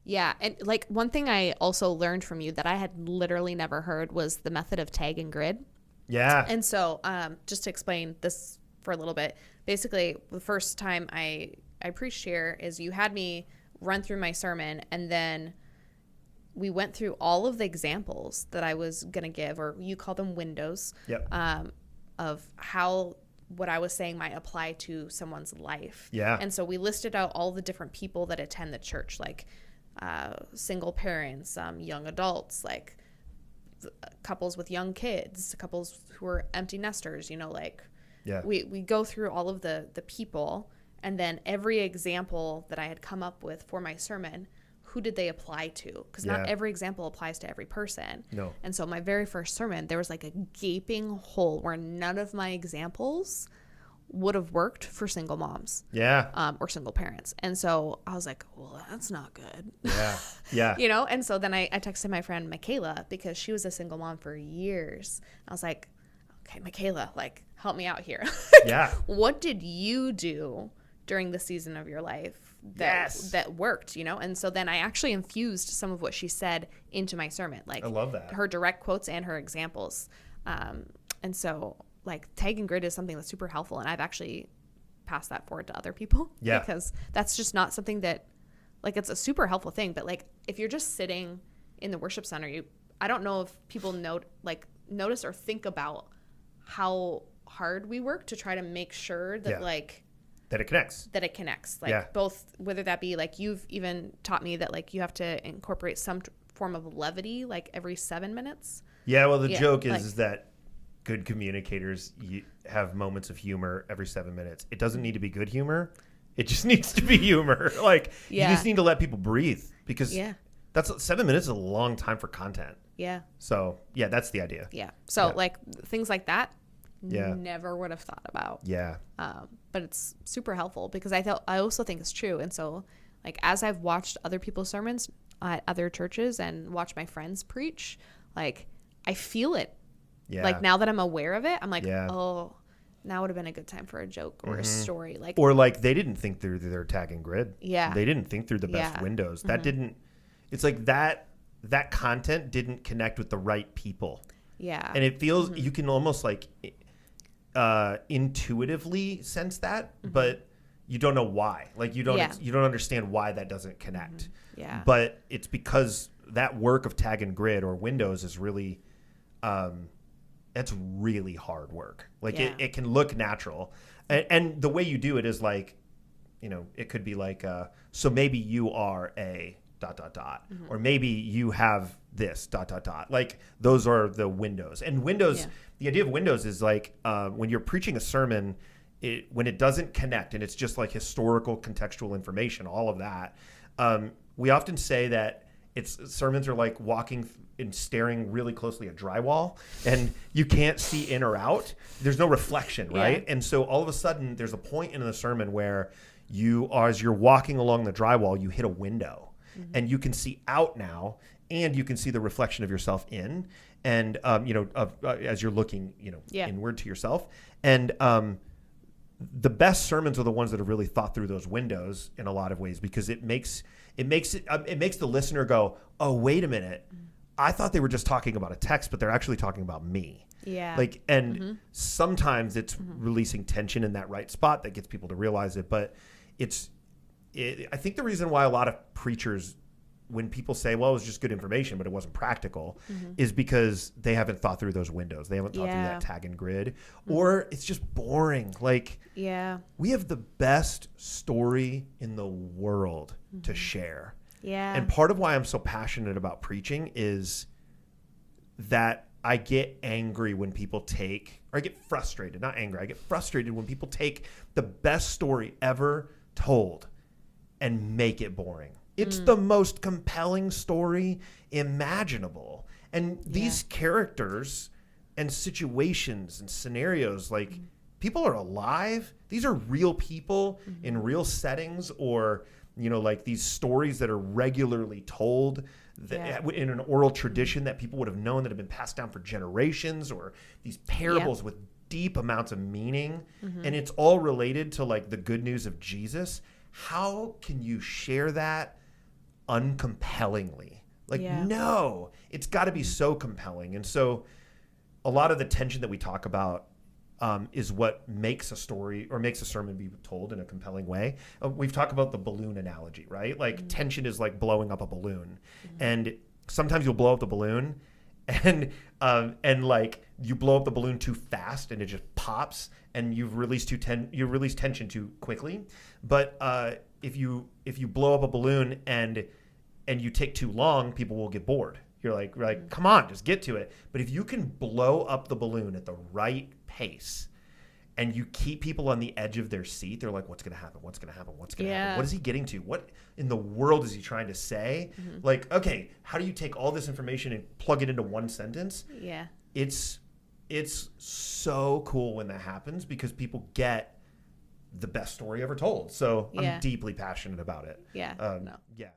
Yeah. And like one thing I also learned from you that I had literally never heard was the method of tag and grid. Yeah. And so just to explain this for a little bit, basically the first time I preached here is you had me run through my sermon, and then we went through all of the examples that I was going to give, or you call them windows, Yep. of how what I was saying might apply to someone's life. Yeah. And so we listed out all the different people that attend the church, like single parents, young adults, like couples with young kids, couples who are empty nesters, like Yeah. we go through all of the people, and then every example that I had come up with for my sermon, who did they apply to? Because not Yeah. every example applies to every person. No. And so my very first sermon, there was like a gaping hole where none of my examples would have worked for single moms Yeah. or single parents. And so I was like, well, that's not good. Yeah. Yeah. And so then I texted my friend Michaela, because she was a single mom for years. I was like, okay, Michaela, like, help me out here. Yeah. What did you do during the season of your life that worked, And so then I actually infused some of what she said into my sermon, like I love that. her direct quotes and her examples. And so like tag and grid is something that's super helpful, and I've actually passed that forward to other people. Yeah. Because that's just not something that, like, it's a super helpful thing, but like if you're just sitting in the worship center, I don't know if people notice or think about how hard we work to try to make sure that that it connects. Like both, whether that be like, you've even taught me that like you have to incorporate some form of levity like every 7 minutes. Yeah. Well, the joke is, like, is that good communicators have moments of humor every 7 minutes. It doesn't need to be good humor. It just needs to be humor. Like, you just need to let people breathe, because that's 7 minutes is a long time for content. Yeah. So yeah, that's the idea. Yeah. So like things like that, Yeah. never would have thought about. Yeah. But it's super helpful, because I also think it's true. And so like, as I've watched other people's sermons at other churches and watched my friends preach, like I feel it. Yeah. Like now that I'm aware of it, I'm like, oh, now would have been a good time for a joke or a story. Like, or like they didn't think through their tag and grid. Yeah. They didn't think through the best windows. That didn't, it's like that content didn't connect with the right people. Yeah. And it feels, you can almost like intuitively sense that, but you don't know why. Like you don't understand why that doesn't connect. Yeah. But it's because that work of tag and grid or windows is really, that's really hard work. Like it can look natural. And the way you do it is like, it could be like, so maybe you are a ... or maybe you have this ... Like those are the windows. And windows, the idea of windows is like, when you're preaching a sermon, when it doesn't connect and it's just like historical contextual information, all of that, we often say that sermons are like walking and staring really closely at drywall, and you can't see in or out. There's no reflection, right? And so all of a sudden there's a point in the sermon where as you're walking along the drywall, you hit a window, and you can see out now, and you can see the reflection of yourself in, and as you're looking, inward to yourself. And the best sermons are the ones that have really thought through those windows in a lot of ways, because it makes the listener go, oh, wait a minute, I thought they were just talking about a text, but they're actually talking about me. Yeah. Like, and sometimes it's releasing tension in that right spot that gets people to realize it. But I think the reason why a lot of preachers, when people say, well, it was just good information, but it wasn't practical, is because they haven't thought through those windows. They haven't thought through that tag and grid, or it's just boring. Like, we have the best story in the world to share. Yeah. And part of why I'm so passionate about preaching is that I get angry when people I get frustrated, not angry. I get frustrated when people take the best story ever told and make it boring. It's the most compelling story imaginable. And these characters and situations and scenarios, like, people are alive. These are real people in real settings, or, like these stories that are regularly told in an oral tradition that people would have known, that have been passed down for generations, or these parables with deep amounts of meaning. And it's all related to like the good news of Jesus. How can you share that uncompellingly. Like, Yeah. no, it's got to be so compelling. And so a lot of the tension that we talk about is what makes a story or makes a sermon be told in a compelling way. We've talked about the balloon analogy, right? Like tension is like blowing up a balloon. And sometimes you'll blow up the balloon and like you blow up the balloon too fast and it just pops and you've released tension too quickly. But if you blow up a balloon and you take too long, people will get bored. You're like, come on, just get to it. But if you can blow up the balloon at the right pace and you keep people on the edge of their seat, they're like, what's going to happen? What's going to happen? What's going to happen? What is he getting to? What in the world is he trying to say? Like, okay, how do you take all this information and plug it into one sentence? Yeah. It's so cool when that happens because people get the best story ever told. So I'm deeply passionate about it. Yeah. Yeah.